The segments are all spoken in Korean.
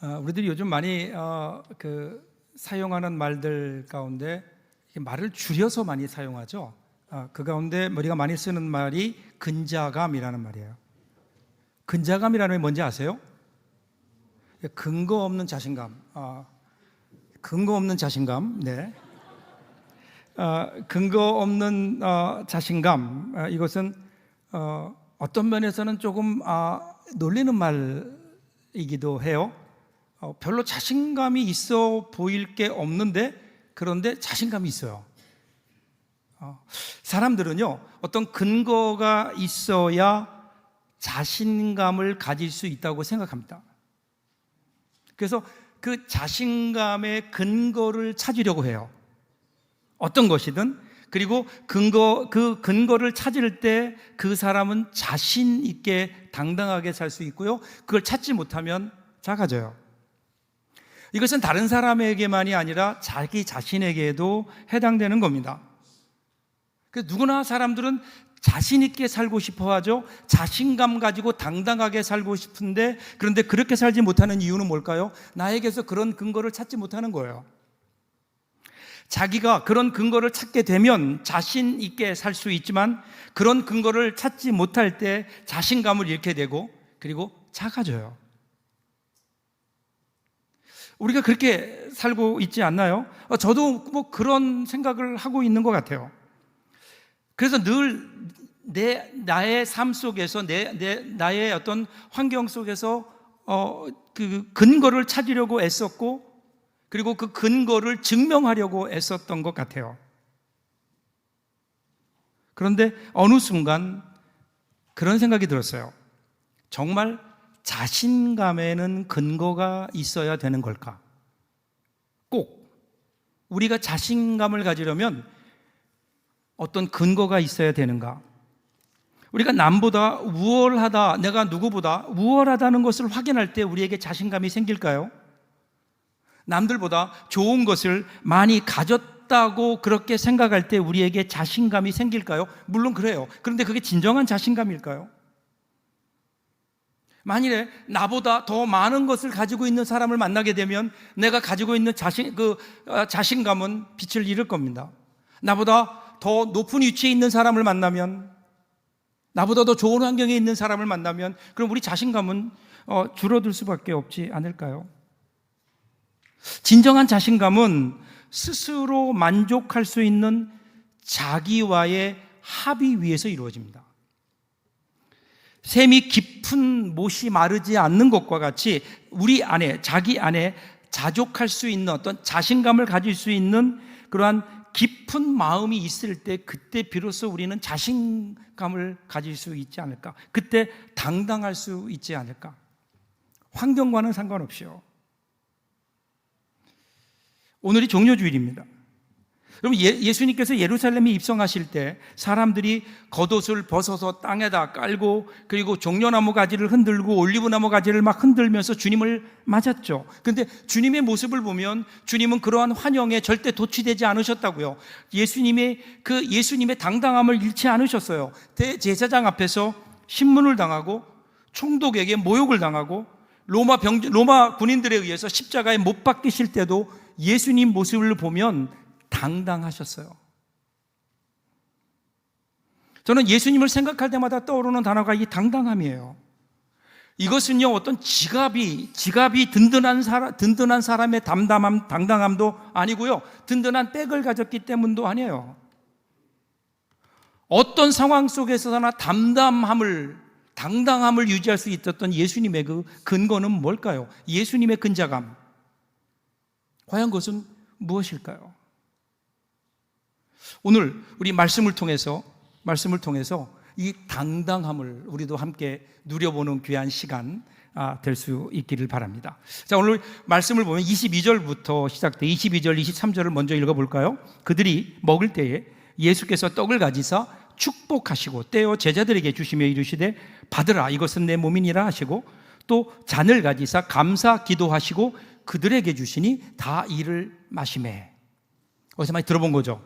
우리들이 요즘 많이 사용하는 말들 가운데 말을 줄여서 많이 사용하죠. 그 가운데 우리가 많이 쓰는 말이 근자감이라는 말이에요. 근자감이라는 게 뭔지 아세요? 근거 없는 자신감. 근거 없는 자신감. 네. 근거 없는 자신감. 이것은 어떤 면에서는 조금 놀리는 말이기도 해요. 별로 자신감이 있어 보일 게 없는데 그런데 자신감이 있어요. 사람들은요, 어떤 근거가 있어야 자신감을 가질 수 있다고 생각합니다. 그래서 그 자신감의 근거를 찾으려고 해요. 어떤 것이든. 그리고 그 근거를 찾을 때 그 사람은 자신 있게 당당하게 살 수 있고요. 그걸 찾지 못하면 작아져요. 이것은 다른 사람에게만이 아니라 자기 자신에게도 해당되는 겁니다. 그래서 누구나 사람들은 자신 있게 살고 싶어 하죠. 자신감 가지고 당당하게 살고 싶은데, 그런데 그렇게 살지 못하는 이유는 뭘까요? 나에게서 그런 근거를 찾지 못하는 거예요. 자기가 그런 근거를 찾게 되면 자신 있게 살 수 있지만 그런 근거를 찾지 못할 때 자신감을 잃게 되고 그리고 작아져요. 우리가 그렇게 살고 있지 않나요? 저도 뭐 그런 생각을 하고 있는 것 같아요. 그래서 늘 나의 삶 속에서 나의 어떤 환경 속에서 그 근거를 찾으려고 애썼고, 그리고 그 근거를 증명하려고 애썼던 것 같아요. 그런데 어느 순간 그런 생각이 들었어요. 정말 자신감에는 근거가 있어야 되는 걸까? 꼭 우리가 자신감을 가지려면 어떤 근거가 있어야 되는가? 우리가 남보다 우월하다, 내가 누구보다 우월하다는 것을 확인할 때 우리에게 자신감이 생길까요? 남들보다 좋은 것을 많이 가졌다고 그렇게 생각할 때 우리에게 자신감이 생길까요? 물론 그래요. 그런데 그게 진정한 자신감일까요? 만일에 나보다 더 많은 것을 가지고 있는 사람을 만나게 되면 내가 가지고 있는 자신감은 빛을 잃을 겁니다. 나보다 더 높은 위치에 있는 사람을 만나면, 나보다 더 좋은 환경에 있는 사람을 만나면 그럼 우리 자신감은 줄어들 수밖에 없지 않을까요? 진정한 자신감은 스스로 만족할 수 있는 자기와의 합의 위에서 이루어집니다. 샘이 깊은 못이 마르지 않는 것과 같이 우리 안에, 자기 안에 자족할 수 있는 어떤 자신감을 가질 수 있는 그러한 깊은 마음이 있을 때, 그때 비로소 우리는 자신감을 가질 수 있지 않을까? 그때 당당할 수 있지 않을까? 환경과는 상관없이요. 오늘이 종려주일입니다. 여러분, 예수님께서 예루살렘에 입성하실 때 사람들이 겉옷을 벗어서 땅에다 깔고, 그리고 종려나무 가지를 흔들고 올리브나무 가지를 막 흔들면서 주님을 맞았죠. 그런데 주님의 모습을 보면 주님은 그러한 환영에 절대 도취되지 않으셨다고요. 예수님의 당당함을 잃지 않으셨어요. 대제사장 앞에서 신문을 당하고 총독에게 모욕을 당하고 로마 군인들에 의해서 십자가에 못 박히실 때도 예수님 모습을 보면 당당하셨어요. 저는 예수님을 생각할 때마다 떠오르는 단어가 이 당당함이에요. 이것은요, 어떤 지갑이 든든한 사람의 당당함도 아니고요, 든든한 백을 가졌기 때문도 아니에요. 어떤 상황 속에서나 당당함을 유지할 수 있었던 예수님의 그 근거는 뭘까요? 예수님의 근자감. 과연 그것은 무엇일까요? 오늘 우리 말씀을 통해서 이 당당함을 우리도 함께 누려보는 귀한 시간 될 수 있기를 바랍니다. 자, 오늘 말씀을 보면 22절부터 시작돼 22절, 23절을 먼저 읽어볼까요? 그들이 먹을 때에 예수께서 떡을 가지사 축복하시고 떼어 제자들에게 주시며 이르시되 받으라, 이것은 내 몸이니라 하시고, 또 잔을 가지사 감사 기도하시고 그들에게 주시니 다 이를 마시매. 어디서 많이 들어본 거죠?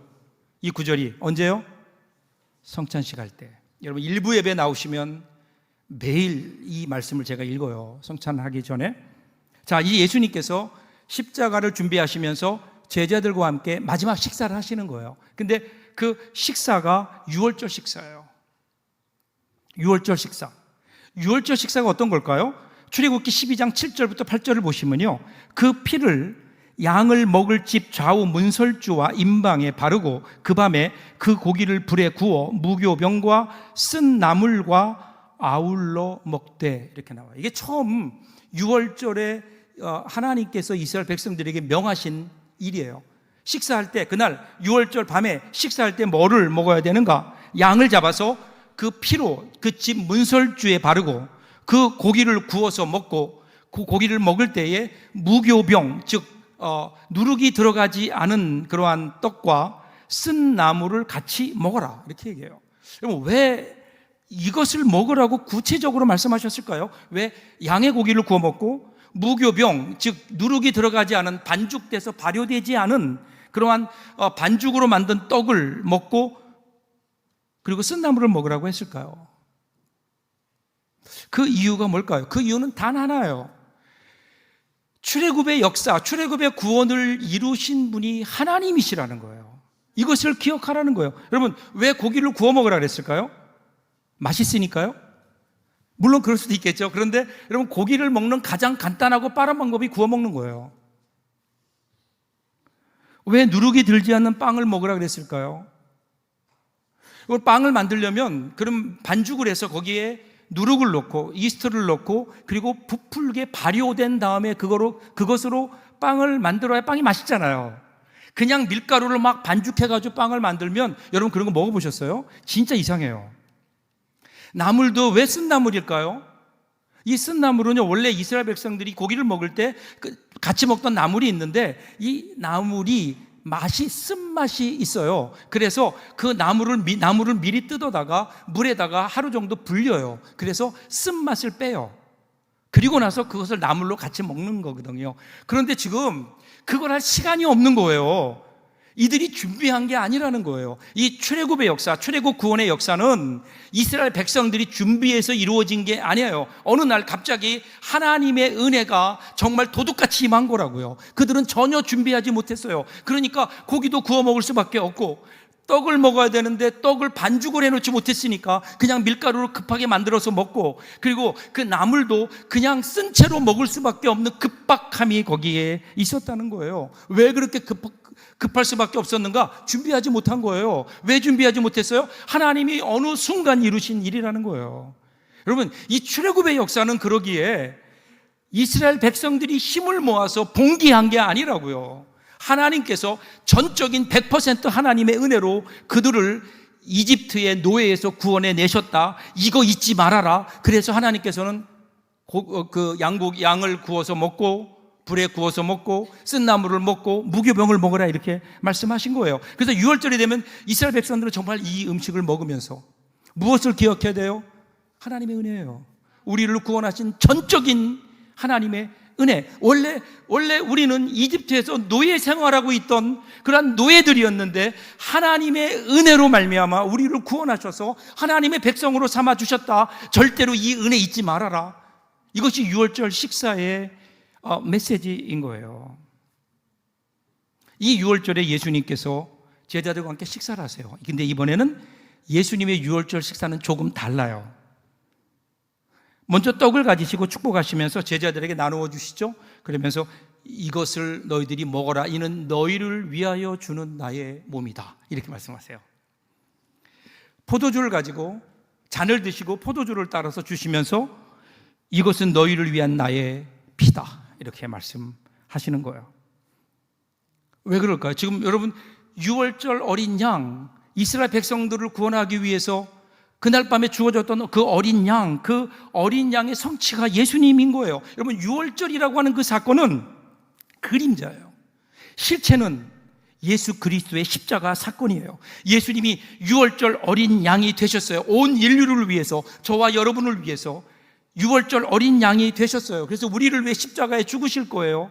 이 구절이 언제요? 성찬식 할 때. 여러분, 일부 예배 나오시면 매일 이 말씀을 제가 읽어요. 성찬하기 전에. 자, 이 예수님께서 십자가를 준비하시면서 제자들과 함께 마지막 식사를 하시는 거예요. 근데 그 식사가 유월절 식사예요. 유월절 식사. 유월절 식사가 어떤 걸까요? 출애굽기 12장 7절부터 8절을 보시면요, 그 피를 양을 먹을 집 좌우 문설주와 임방에 바르고 그 밤에 그 고기를 불에 구워 무교병과 쓴 나물과 아울러 먹되, 이렇게 나와요. 이게 처음 유월절에 하나님께서 이스라엘 백성들에게 명하신 일이에요. 식사할 때, 그날 유월절 밤에 식사할 때 뭐를 먹어야 되는가? 양을 잡아서 그 피로 그 집 문설주에 바르고 그 고기를 구워서 먹고, 그 고기를 먹을 때에 무교병, 즉 누룩이 들어가지 않은 그러한 떡과 쓴 나물을 같이 먹어라, 이렇게 얘기해요. 그럼 왜 이것을 먹으라고 구체적으로 말씀하셨을까요? 왜 양의 고기를 구워 먹고 무교병, 즉 누룩이 들어가지 않은, 반죽돼서 발효되지 않은 그러한 반죽으로 만든 떡을 먹고 그리고 쓴 나물을 먹으라고 했을까요? 그 이유가 뭘까요? 그 이유는 단 하나예요. 출애굽의 역사, 출애굽의 구원을 이루신 분이 하나님이시라는 거예요. 이것을 기억하라는 거예요. 여러분, 왜 고기를 구워 먹으라 그랬을까요? 맛있으니까요? 물론 그럴 수도 있겠죠. 그런데 여러분, 고기를 먹는 가장 간단하고 빠른 방법이 구워 먹는 거예요. 왜 누룩이 들지 않는 빵을 먹으라 그랬을까요? 빵을 만들려면 그럼 반죽을 해서 거기에 누룩을 넣고 이스트를 넣고 그리고 부풀게 발효된 다음에 그것으로 빵을 만들어야 빵이 맛있잖아요. 그냥 밀가루를 막 반죽해가지고 빵을 만들면, 여러분 그런 거 먹어보셨어요? 진짜 이상해요. 나물도 왜 쓴 나물일까요? 이 쓴 나물은요, 원래 이스라엘 백성들이 고기를 먹을 때 같이 먹던 나물이 있는데 이 나물이 쓴맛이 있어요. 그래서 그 나물을 미리 뜯어다가 물에다가 하루 정도 불려요. 그래서 쓴맛을 빼요. 그리고 나서 그것을 나물로 같이 먹는 거거든요. 그런데 지금 그걸 할 시간이 없는 거예요. 이들이 준비한 게 아니라는 거예요. 이 출애굽의 역사, 출애굽 구원의 역사는 이스라엘 백성들이 준비해서 이루어진 게 아니에요. 어느 날 갑자기 하나님의 은혜가 정말 도둑같이 임한 거라고요. 그들은 전혀 준비하지 못했어요. 그러니까 고기도 구워 먹을 수밖에 없고, 떡을 먹어야 되는데 떡을 반죽을 해놓지 못했으니까 그냥 밀가루를 급하게 만들어서 먹고, 그리고 그 나물도 그냥 쓴 채로 먹을 수밖에 없는 급박함이 거기에 있었다는 거예요. 왜 그렇게 급할 수밖에 없었는가? 준비하지 못한 거예요. 왜 준비하지 못했어요? 하나님이 어느 순간 이루신 일이라는 거예요. 여러분, 이 출애굽의 역사는 그러기에 이스라엘 백성들이 힘을 모아서 봉기한 게 아니라고요. 하나님께서 전적인 100% 하나님의 은혜로 그들을 이집트의 노예에서 구원해 내셨다. 이거 잊지 말아라. 그래서 하나님께서는 양을 구워서 먹고 불에 구워서 먹고 쓴 나물을 먹고 무교병을 먹으라, 이렇게 말씀하신 거예요. 그래서 유월절이 되면 이스라엘 백성들은 정말 이 음식을 먹으면서 무엇을 기억해야 돼요? 하나님의 은혜예요. 우리를 구원하신 전적인 하나님의 은혜. 원래 우리는 이집트에서 노예 생활하고 있던 그러한 노예들이었는데 하나님의 은혜로 말미암아 우리를 구원하셔서 하나님의 백성으로 삼아 주셨다. 절대로 이 은혜 잊지 말아라. 이것이 유월절 식사의 메시지인 거예요. 이 유월절에 예수님께서 제자들과 함께 식사를 하세요. 근데 이번에는 예수님의 유월절 식사는 조금 달라요. 먼저 떡을 가지시고 축복하시면서 제자들에게 나누어 주시죠. 그러면서 이것을 너희들이 먹어라. 이는 너희를 위하여 주는 나의 몸이다. 이렇게 말씀하세요. 포도주를 가지고 잔을 드시고 포도주를 따라서 주시면서 이것은 너희를 위한 나의 피다. 이렇게 말씀하시는 거예요. 왜 그럴까요? 지금 여러분, 유월절 어린 양, 이스라엘 백성들을 구원하기 위해서 그날 밤에 주어졌던 그 어린 양의 성취가 예수님인 거예요. 여러분, 유월절이라고 하는 그 사건은 그림자예요. 실체는 예수 그리스도의 십자가 사건이에요. 예수님이 유월절 어린 양이 되셨어요. 온 인류를 위해서, 저와 여러분을 위해서 유월절 어린 양이 되셨어요. 그래서 우리를 위해 십자가에 죽으실 거예요.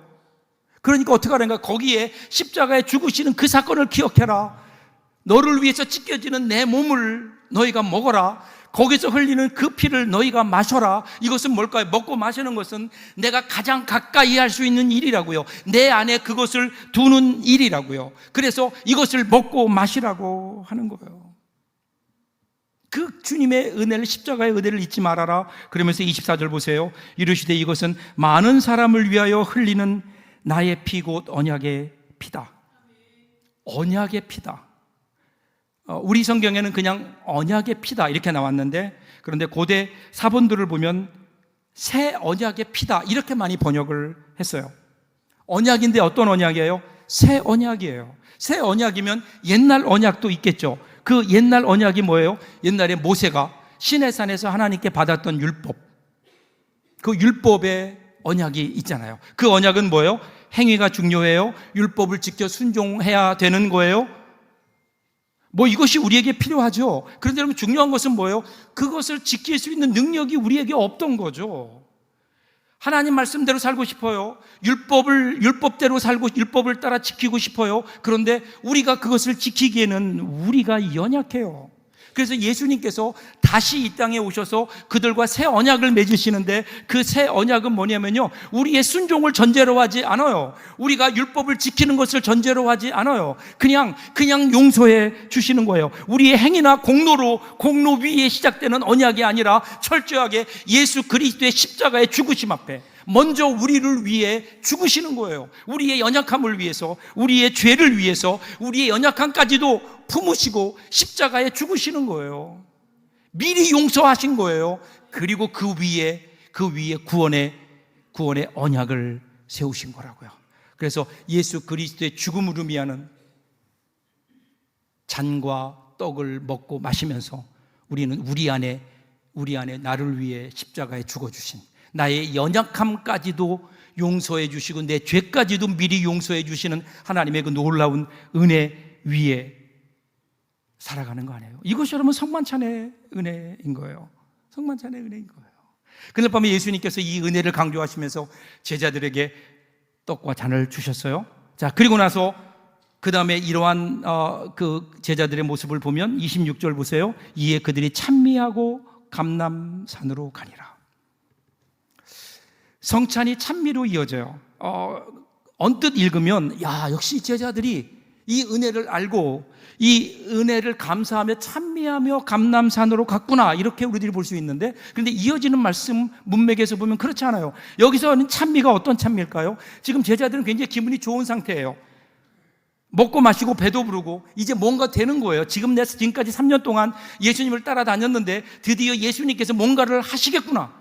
그러니까 어떻게 하는가? 거기에 십자가에 죽으시는 그 사건을 기억해라. 너를 위해서 찢겨지는 내 몸을 너희가 먹어라. 거기서 흘리는 그 피를 너희가 마셔라. 이것은 뭘까요? 먹고 마시는 것은 내가 가장 가까이 할 수 있는 일이라고요. 내 안에 그것을 두는 일이라고요. 그래서 이것을 먹고 마시라고 하는 거예요. 그 주님의 은혜를, 십자가의 은혜를 잊지 말아라. 그러면서 24절 보세요. 이르시되 이것은 많은 사람을 위하여 흘리는 나의 피 곧 언약의 피다. 언약의 피다. 우리 성경에는 그냥 언약의 피다 이렇게 나왔는데, 그런데 고대 사본들을 보면 새 언약의 피다 이렇게 많이 번역을 했어요. 언약인데 어떤 언약이에요? 새 언약이에요. 새 언약이면 옛날 언약도 있겠죠. 그 옛날 언약이 뭐예요? 옛날에 모세가 시내산에서 하나님께 받았던 율법, 그 율법의 언약이 있잖아요. 그 언약은 뭐예요? 행위가 중요해요? 율법을 지켜 순종해야 되는 거예요? 이것이 우리에게 필요하죠. 그런데 여러분, 중요한 것은 뭐예요? 그것을 지킬 수 있는 능력이 우리에게 없던 거죠. 하나님 말씀대로 살고 싶어요. 율법대로 살고 율법을 따라 지키고 싶어요. 그런데 우리가 그것을 지키기에는 우리가 연약해요. 그래서 예수님께서 다시 이 땅에 오셔서 그들과 새 언약을 맺으시는데, 그 새 언약은 뭐냐면요, 우리의 순종을 전제로 하지 않아요. 우리가 율법을 지키는 것을 전제로 하지 않아요. 그냥 용서해 주시는 거예요. 우리의 행위나 공로 위에 시작되는 언약이 아니라 철저하게 예수 그리스도의 십자가의 죽으심 앞에 먼저 우리를 위해 죽으시는 거예요. 우리의 연약함을 위해서, 우리의 죄를 위해서, 우리의 연약함까지도 품으시고 십자가에 죽으시는 거예요. 미리 용서하신 거예요. 그리고 그 위에 구원의 언약을 세우신 거라고요. 그래서 예수 그리스도의 죽음으로 미하는 잔과 떡을 먹고 마시면서 우리는 우리 안에 나를 위해 십자가에 죽어주신, 나의 연약함까지도 용서해 주시고 내 죄까지도 미리 용서해 주시는 하나님의 그 놀라운 은혜 위에 살아가는 거 아니에요? 이것이 여러분 성만찬의 은혜인 거예요. 성만찬의 은혜인 거예요. 그날 밤에 예수님께서 이 은혜를 강조하시면서 제자들에게 떡과 잔을 주셨어요. 자, 그리고 나서 그 다음에 이러한 그 제자들의 모습을 보면 26절 보세요. 이에 그들이 찬미하고 감람산으로 가니라. 성찬이 찬미로 이어져요. 언뜻 읽으면 역시 제자들이 이 은혜를 알고 이 은혜를 감사하며 찬미하며 감람산으로 갔구나, 이렇게 우리들이 볼 수 있는데, 그런데 이어지는 말씀 문맥에서 보면 그렇지 않아요. 여기서는 찬미가 어떤 찬미일까요? 지금 제자들은 굉장히 기분이 좋은 상태예요. 먹고 마시고 배도 부르고 이제 뭔가 되는 거예요. 지금까지 3년 동안 예수님을 따라다녔는데 드디어 예수님께서 뭔가를 하시겠구나,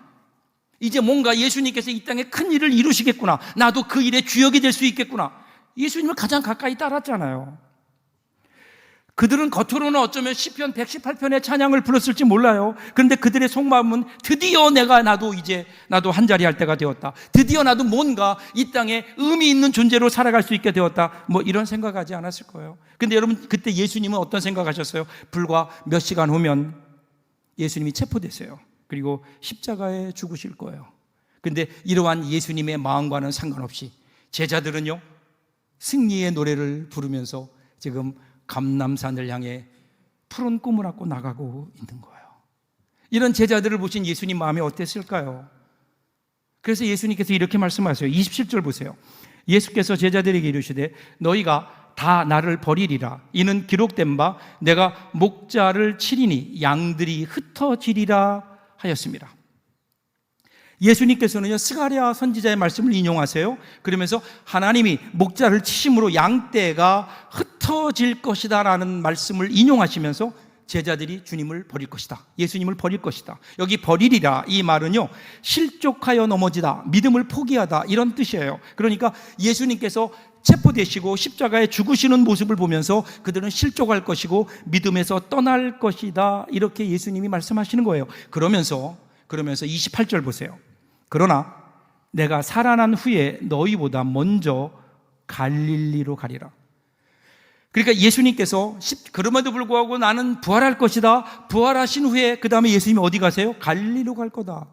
이제 뭔가 예수님께서 이 땅에 큰 일을 이루시겠구나, 나도 그 일의 주역이 될 수 있겠구나. 예수님을 가장 가까이 따랐잖아요. 그들은 겉으로는 어쩌면 시편 118편의 찬양을 불렀을지 몰라요. 그런데 그들의 속마음은 드디어 나도 한자리 할 때가 되었다, 드디어 나도 뭔가 이 땅에 의미 있는 존재로 살아갈 수 있게 되었다, 이런 생각하지 않았을 거예요. 그런데 여러분, 그때 예수님은 어떤 생각하셨어요? 불과 몇 시간 후면 예수님이 체포되세요. 그리고 십자가에 죽으실 거예요. 그런데 이러한 예수님의 마음과는 상관없이 제자들은요, 승리의 노래를 부르면서 지금 감람산을 향해 푸른 꿈을 안고 나가고 있는 거예요. 이런 제자들을 보신 예수님 마음이 어땠을까요? 그래서 예수님께서 이렇게 말씀하세요. 27절 보세요. 예수께서 제자들에게 이르시되 너희가 다 나를 버리리라. 이는 기록된 바 내가 목자를 치리니 양들이 흩어지리라 하였습니다. 예수님께서는요, 스가랴 선지자의 말씀을 인용하세요. 그러면서 하나님이 목자를 치심으로 양떼가 흩어질 것이다 라는 말씀을 인용하시면서 제자들이 주님을 버릴 것이다, 예수님을 버릴 것이다. 여기 버리리라, 이 말은요, 실족하여 넘어지다, 믿음을 포기하다, 이런 뜻이에요. 그러니까 예수님께서 체포되시고 십자가에 죽으시는 모습을 보면서 그들은 실족할 것이고 믿음에서 떠날 것이다, 이렇게 예수님이 말씀하시는 거예요. 그러면서 28절 보세요. 그러나 내가 살아난 후에 너희보다 먼저 갈릴리로 가리라. 그러니까 예수님께서 그럼에도 불구하고 나는 부활할 것이다, 부활하신 후에 그 다음에 예수님이 어디 가세요? 갈릴리로 갈 거다.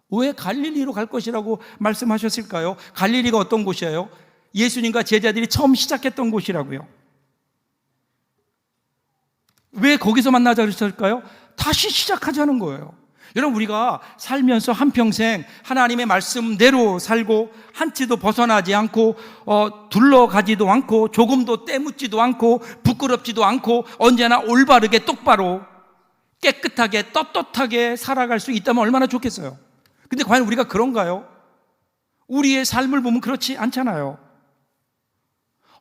왜 갈릴리로 갈 것이라고 말씀하셨을까요? 갈릴리가 어떤 곳이에요? 예수님과 제자들이 처음 시작했던 곳이라고요. 왜 거기서 만나자 그랬을까요? 다시 시작하자는 거예요. 여러분, 우리가 살면서 한평생 하나님의 말씀대로 살고 한치도 벗어나지 않고 둘러가지도 않고 조금도 때묻지도 않고 부끄럽지도 않고 언제나 올바르게 똑바로 깨끗하게 떳떳하게 살아갈 수 있다면 얼마나 좋겠어요. 근데 과연 우리가 그런가요? 우리의 삶을 보면 그렇지 않잖아요.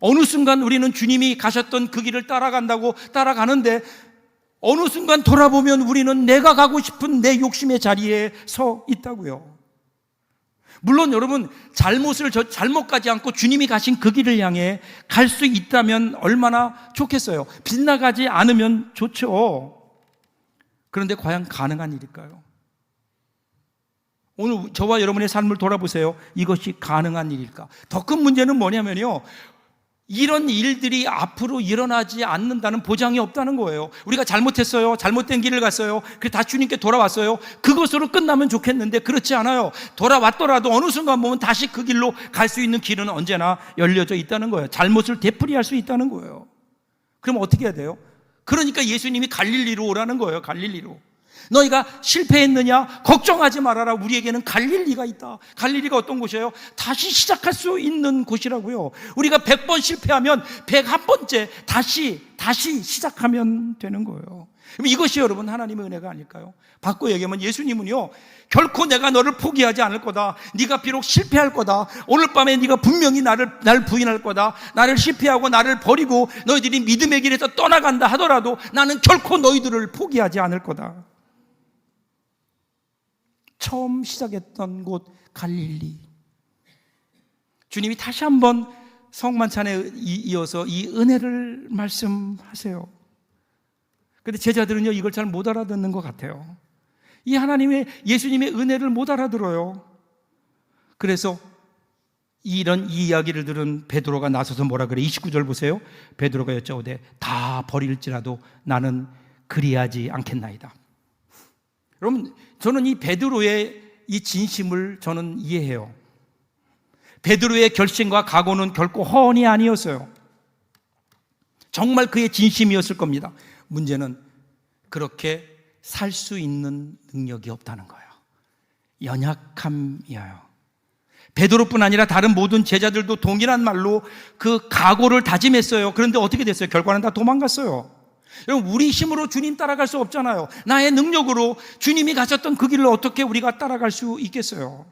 어느 순간 우리는 주님이 가셨던 그 길을 따라가는데 어느 순간 돌아보면 우리는 내가 가고 싶은 내 욕심의 자리에 서 있다고요. 물론 여러분, 잘못 가지 않고 주님이 가신 그 길을 향해 갈 수 있다면 얼마나 좋겠어요. 빗나가지 않으면 좋죠. 그런데 과연 가능한 일일까요? 오늘 저와 여러분의 삶을 돌아보세요. 이것이 가능한 일일까? 더 큰 문제는 뭐냐면요, 이런 일들이 앞으로 일어나지 않는다는 보장이 없다는 거예요. 우리가 잘못했어요. 잘못된 길을 갔어요. 그래서 다시 주님께 돌아왔어요. 그것으로 끝나면 좋겠는데 그렇지 않아요. 돌아왔더라도 어느 순간 보면 다시 그 길로 갈 수 있는 길은 언제나 열려져 있다는 거예요. 잘못을 되풀이할 수 있다는 거예요. 그럼 어떻게 해야 돼요? 그러니까 예수님이 갈릴리로 오라는 거예요. 갈릴리로. 너희가 실패했느냐? 걱정하지 말아라. 우리에게는 갈릴리가 있다. 갈릴리가 어떤 곳이에요? 다시 시작할 수 있는 곳이라고요. 우리가 100번 실패하면 101번째 다시 시작하면 되는 거예요. 이것이 여러분 하나님의 은혜가 아닐까요? 바꿔 얘기하면 예수님은요, 결코 내가 너를 포기하지 않을 거다. 네가 비록 실패할 거다. 오늘 밤에 네가 분명히 나를 부인할 거다. 나를 실패하고 나를 버리고 너희들이 믿음의 길에서 떠나간다 하더라도 나는 결코 너희들을 포기하지 않을 거다. 처음 시작했던 곳 갈릴리. 주님이 다시 한번 성만찬에 이어서 이 은혜를 말씀하세요. 그런데 제자들은요, 이걸 잘 못 알아듣는 것 같아요. 이 예수님의 은혜를 못 알아들어요. 그래서 이런 이야기를 들은 베드로가 나서서 뭐라 그래? 29절 보세요. 베드로가 여쭤오되 다 버릴지라도 나는 그리하지 않겠나이다. 여러분, 저는 이 베드로의 이 진심을 저는 이해해요. 베드로의 결심과 각오는 결코 허언이 아니었어요. 정말 그의 진심이었을 겁니다. 문제는 그렇게 살 수 있는 능력이 없다는 거예요. 연약함이에요. 베드로뿐 아니라 다른 모든 제자들도 동일한 말로 그 각오를 다짐했어요. 그런데 어떻게 됐어요? 결과는 다 도망갔어요. 여러분, 우리 힘으로 주님 따라갈 수 없잖아요. 나의 능력으로 주님이 가셨던 그 길을 어떻게 우리가 따라갈 수 있겠어요?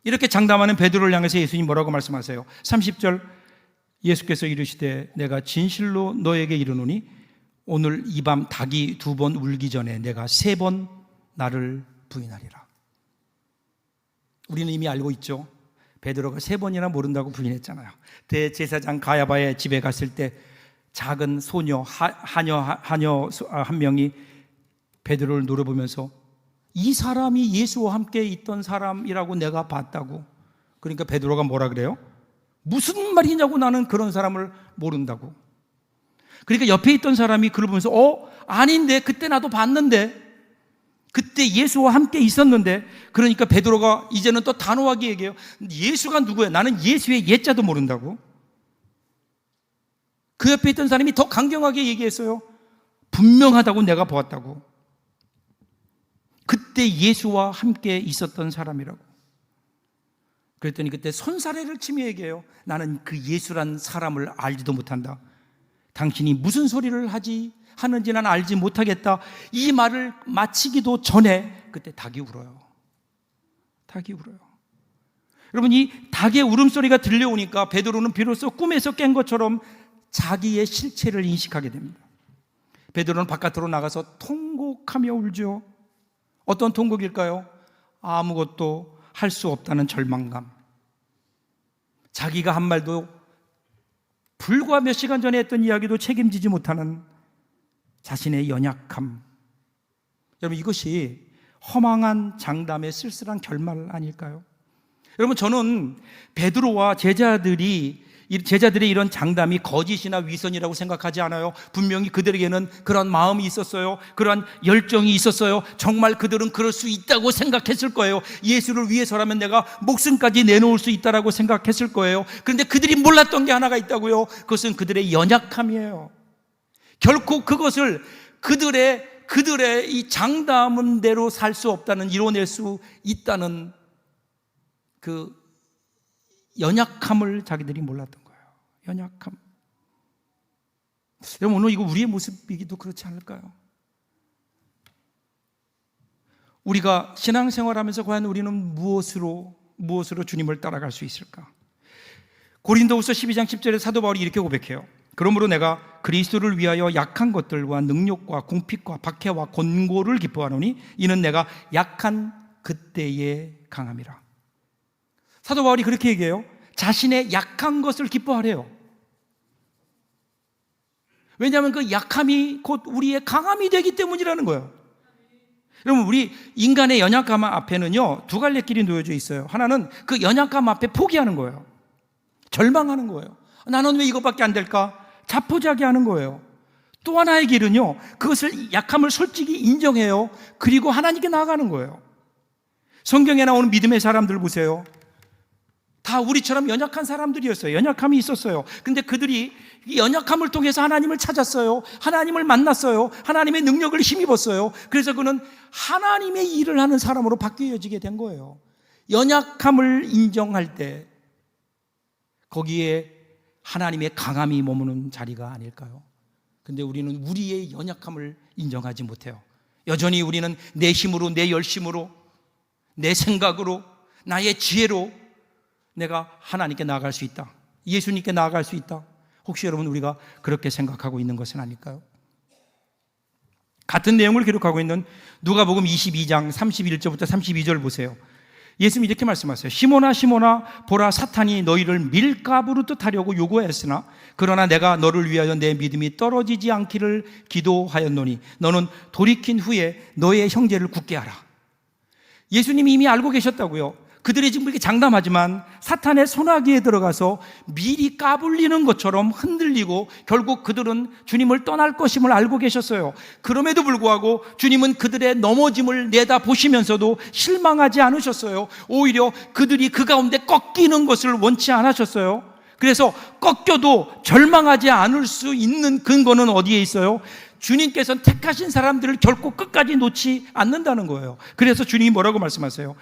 이렇게 장담하는 베드로를 향해서 예수님 뭐라고 말씀하세요? 30절, 예수께서 이르시되 내가 진실로 너에게 이르노니 오늘 이 밤 닭이 2번 울기 전에 내가 3번 나를 부인하리라. 우리는 이미 알고 있죠. 베드로가 3번이나 모른다고 부인했잖아요. 대제사장 가야바의 집에 갔을 때 작은 소녀 하녀 한 명이 베드로를 노려보면서 이 사람이 예수와 함께 있던 사람이라고 내가 봤다고. 그러니까 베드로가 뭐라 그래요? 무슨 말이냐고, 나는 그런 사람을 모른다고. 그러니까 옆에 있던 사람이 그걸 보면서 아닌데, 그때 나도 봤는데, 그때 예수와 함께 있었는데. 그러니까 베드로가 이제는 또 단호하게 얘기해요. 예수가 누구야? 나는 예수의 예자도 모른다고. 그 옆에 있던 사람이 더 강경하게 얘기했어요. 분명하다고, 내가 보았다고. 그때 예수와 함께 있었던 사람이라고. 그랬더니 그때 손사래를 치며 얘기해요. 나는 그 예수란 사람을 알지도 못한다. 당신이 무슨 소리를 하는지 난 알지 못하겠다. 이 말을 마치기도 전에 그때 닭이 울어요. 닭이 울어요. 여러분, 이 닭의 울음소리가 들려오니까 베드로는 비로소 꿈에서 깬 것처럼 자기의 실체를 인식하게 됩니다. 베드로는 바깥으로 나가서 통곡하며 울죠. 어떤 통곡일까요? 아무것도 할 수 없다는 절망감. 자기가 한 말도, 불과 몇 시간 전에 했던 이야기도 책임지지 못하는 자신의 연약함. 여러분, 이것이 허망한 장담의 쓸쓸한 결말 아닐까요? 여러분, 저는 베드로와 제자들의 이런 장담이 거짓이나 위선이라고 생각하지 않아요. 분명히 그들에게는 그런 마음이 있었어요. 그런 열정이 있었어요. 정말 그들은 그럴 수 있다고 생각했을 거예요. 예수를 위해서라면 내가 목숨까지 내놓을 수 있다고 생각했을 거예요. 그런데 그들이 몰랐던 게 하나가 있다고요. 그것은 그들의 연약함이에요. 결코 그것을 그들의 이 장담은대로 살 수 없다는, 이뤄낼 수 있다는 그 연약함을 자기들이 몰랐던 거예요. 연약함. 여러분, 오늘 이거 우리의 모습이기도 그렇지 않을까요? 우리가 신앙생활하면서 과연 우리는 무엇으로 주님을 따라갈 수 있을까? 고린도후서 12장 10절에 사도 바울이 이렇게 고백해요. 그러므로 내가 그리스도를 위하여 약한 것들과 능욕과 궁핍과 박해와 곤고를 기뻐하노니 이는 내가 약한 그때에 강함이라. 사도 바울이 그렇게 얘기해요. 자신의 약한 것을 기뻐하래요. 왜냐하면 그 약함이 곧 우리의 강함이 되기 때문이라는 거예요. 여러분, 우리 인간의 연약함 앞에는요, 두 갈래 길이 놓여져 있어요. 하나는 그 연약함 앞에 포기하는 거예요. 절망하는 거예요. 나는 왜 이것밖에 안 될까? 자포자기하는 거예요. 또 하나의 길은요, 그것을 약함을 솔직히 인정해요. 그리고 하나님께 나아가는 거예요. 성경에 나오는 믿음의 사람들 보세요. 다 우리처럼 연약한 사람들이었어요. 연약함이 있었어요. 근데 그들이 이 연약함을 통해서 하나님을 찾았어요. 하나님을 만났어요. 하나님의 능력을 힘입었어요. 그래서 그는 하나님의 일을 하는 사람으로 바뀌어지게 된 거예요. 연약함을 인정할 때 거기에 하나님의 강함이 머무는 자리가 아닐까요? 근데 우리는 우리의 연약함을 인정하지 못해요. 여전히 우리는 내 힘으로, 내 열심으로, 내 생각으로, 나의 지혜로 내가 하나님께 나아갈 수 있다, 예수님께 나아갈 수 있다. 혹시 여러분, 우리가 그렇게 생각하고 있는 것은 아닐까요? 같은 내용을 기록하고 있는 누가복음 22장 31절부터 32절 보세요. 예수님이 이렇게 말씀하세요. 시몬아 시몬아, 보라, 사탄이 너희를 밀가부로 뜻하려고 요구하였으나 그러나 내가 너를 위하여 내 믿음이 떨어지지 않기를 기도하였노니 너는 돌이킨 후에 너의 형제를 굳게 하라. 예수님이 이미 알고 계셨다고요. 그들이 지금 그렇게 장담하지만 사탄의 손아귀에 들어가서 밀이 까불리는 것처럼 흔들리고 결국 그들은 주님을 떠날 것임을 알고 계셨어요. 그럼에도 불구하고 주님은 그들의 넘어짐을 내다보시면서도 실망하지 않으셨어요. 오히려 그들이 그 가운데 꺾이는 것을 원치 않으셨어요. 그래서 꺾여도 절망하지 않을 수 있는 근거는 어디에 있어요? 주님께서는 택하신 사람들을 결코 끝까지 놓지 않는다는 거예요. 그래서 주님이 뭐라고 말씀하세요?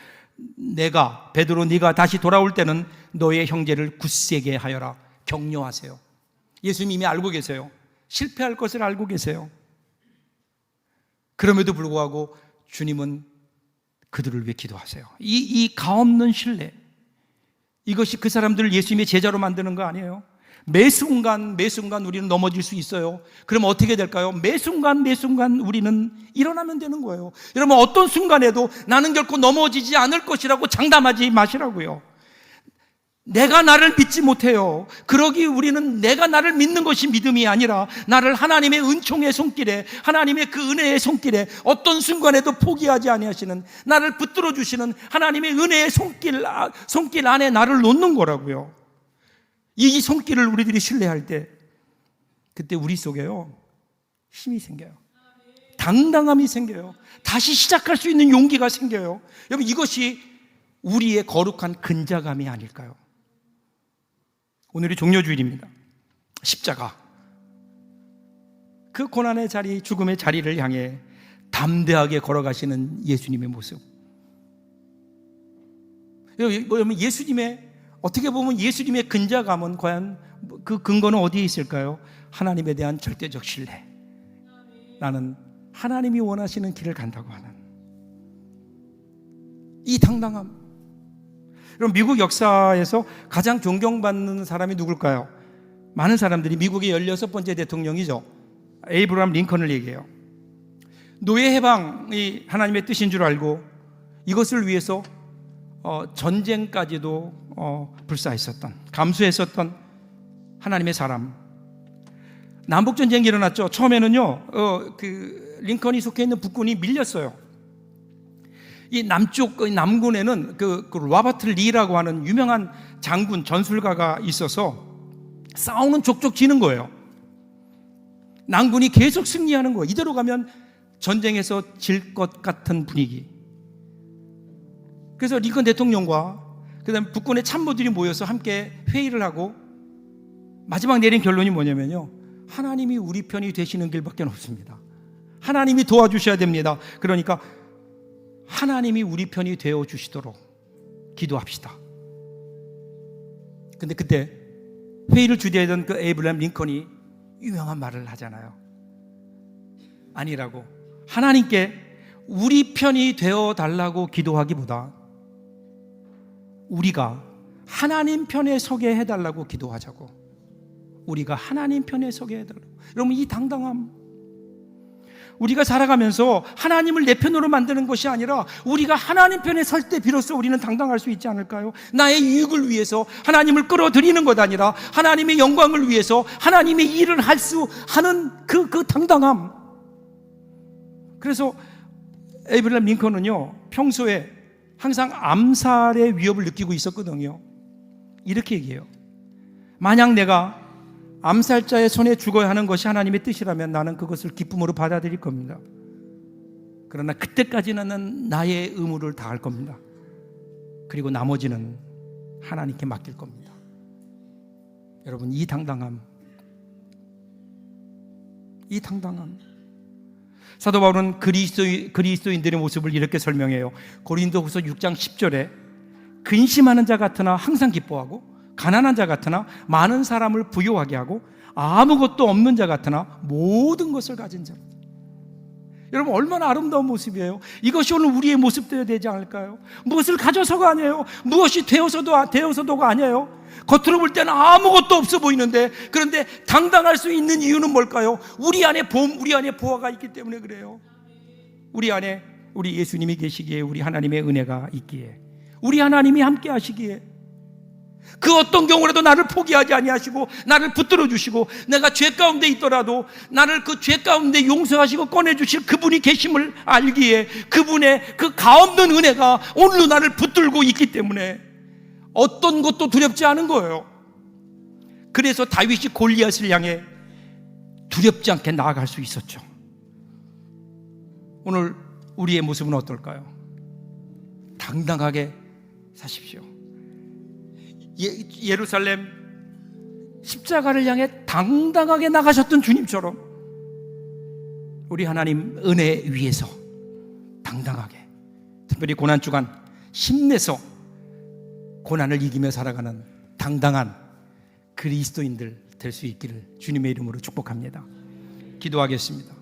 내가, 베드로, 네가 다시 돌아올 때는 너의 형제를 굳세게 하여라. 격려하세요. 예수님이 이미 알고 계세요. 실패할 것을 알고 계세요. 그럼에도 불구하고 주님은 그들을 위해 기도하세요. 이 가없는 신뢰, 이것이 그 사람들을 예수님의 제자로 만드는 거 아니에요? 매 순간 우리는 넘어질 수 있어요. 그럼 어떻게 될까요? 매 순간 우리는 일어나면 되는 거예요. 여러분, 어떤 순간에도 나는 결코 넘어지지 않을 것이라고 장담하지 마시라고요. 내가 나를 믿지 못해요. 그러기 우리는 내가 나를 믿는 것이 믿음이 아니라 나를 하나님의 은총의 손길에, 하나님의 그 은혜의 손길에 어떤 순간에도 포기하지 아니하시는, 나를 붙들어 주시는 하나님의 은혜의 손길 안에 나를 놓는 거라고요. 이 손길을 우리들이 신뢰할 때 그때 우리 속에요, 힘이 생겨요. 당당함이 생겨요. 다시 시작할 수 있는 용기가 생겨요. 여러분, 이것이 우리의 거룩한 근자감이 아닐까요? 오늘이 종려주일입니다. 십자가, 그 고난의 자리, 죽음의 자리를 향해 담대하게 걸어가시는 예수님의 모습. 여러분, 어떻게 보면 예수님의 근자감은 과연 그 근거는 어디에 있을까요? 하나님에 대한 절대적 신뢰. 나는 하나님이 원하시는 길을 간다고 하는 이 당당함. 여러분, 미국 역사에서 가장 존경받는 사람이 누굴까요? 많은 사람들이 미국의 16번째 대통령이죠. 에이브러함 링컨을 얘기해요. 노예 해방이 하나님의 뜻인 줄 알고 이것을 위해서 전쟁까지도 불사했었던, 감수했었던 하나님의 사람. 남북전쟁이 일어났죠. 처음에는요, 링컨이 속해 있는 북군이 밀렸어요. 이 남군에는 그 로버트 리라고 하는 유명한 장군, 전술가가 있어서 싸우는 족족 지는 거예요. 남군이 계속 승리하는 거예요. 이대로 가면 전쟁에서 질 것 같은 분위기. 그래서 링컨 대통령과 그다음에 북군의 참모들이 모여서 함께 회의를 하고 마지막 내린 결론이 뭐냐면요, 하나님이 우리 편이 되시는 길밖에 없습니다. 하나님이 도와주셔야 됩니다. 그러니까 하나님이 우리 편이 되어 주시도록 기도합시다. 근데 그때 회의를 주재하던 그 에이브러햄 링컨이 유명한 말을 하잖아요. 아니라고. 하나님께 우리 편이 되어 달라고 기도하기보다 우리가 하나님 편에 서게 해달라고 기도하자고. 우리가 하나님 편에 서게 해달라고. 여러분, 이 당당함, 우리가 살아가면서 하나님을 내 편으로 만드는 것이 아니라 우리가 하나님 편에 설 때 비로소 우리는 당당할 수 있지 않을까요? 나의 이익을 위해서 하나님을 끌어들이는 것 아니라 하나님의 영광을 위해서 하나님의 일을 할 수 하는 그 당당함. 그래서 에이브러햄 링컨은요, 평소에 항상 암살의 위협을 느끼고 있었거든요. 이렇게 얘기해요. 만약 내가 암살자의 손에 죽어야 하는 것이 하나님의 뜻이라면 나는 그것을 기쁨으로 받아들일 겁니다. 그러나 그때까지는 나의 의무를 다할 겁니다. 그리고 나머지는 하나님께 맡길 겁니다. 여러분, 이 당당함, 사도 바울은 그리스도인들의 모습을 이렇게 설명해요. 고린도후서 6장 10절에 근심하는 자 같으나 항상 기뻐하고 가난한 자 같으나 많은 사람을 부유하게 하고 아무것도 없는 자 같으나 모든 것을 가진 자. 여러분, 얼마나 아름다운 모습이에요. 이것이 오늘 우리의 모습 되어야 되지 않을까요? 무엇을 가져서가 아니에요. 무엇이 되어서도가 아니에요. 겉으로 볼 때는 아무것도 없어 보이는데, 그런데 당당할 수 있는 이유는 뭘까요? 우리 안에 보화가 있기 때문에 그래요. 우리 안에 우리 예수님이 계시기에, 우리 하나님의 은혜가 있기에, 우리 하나님이 함께 하시기에, 그 어떤 경우라도 나를 포기하지 아니하시고 나를 붙들어 주시고, 내가 죄 가운데 있더라도 나를 그 죄 가운데 용서하시고 꺼내주실 그분이 계심을 알기에, 그분의 그 가없는 은혜가 오늘도 나를 붙들고 있기 때문에 어떤 것도 두렵지 않은 거예요. 그래서 다윗이 골리앗을 향해 두렵지 않게 나아갈 수 있었죠. 오늘 우리의 모습은 어떨까요? 당당하게 사십시오. 예루살렘 십자가를 향해 당당하게 나가셨던 주님처럼 우리 하나님 은혜 위에서 당당하게, 특별히 고난주간 힘내서 고난을 이기며 살아가는 당당한 그리스도인들 될 수 있기를 주님의 이름으로 축복합니다. 기도하겠습니다.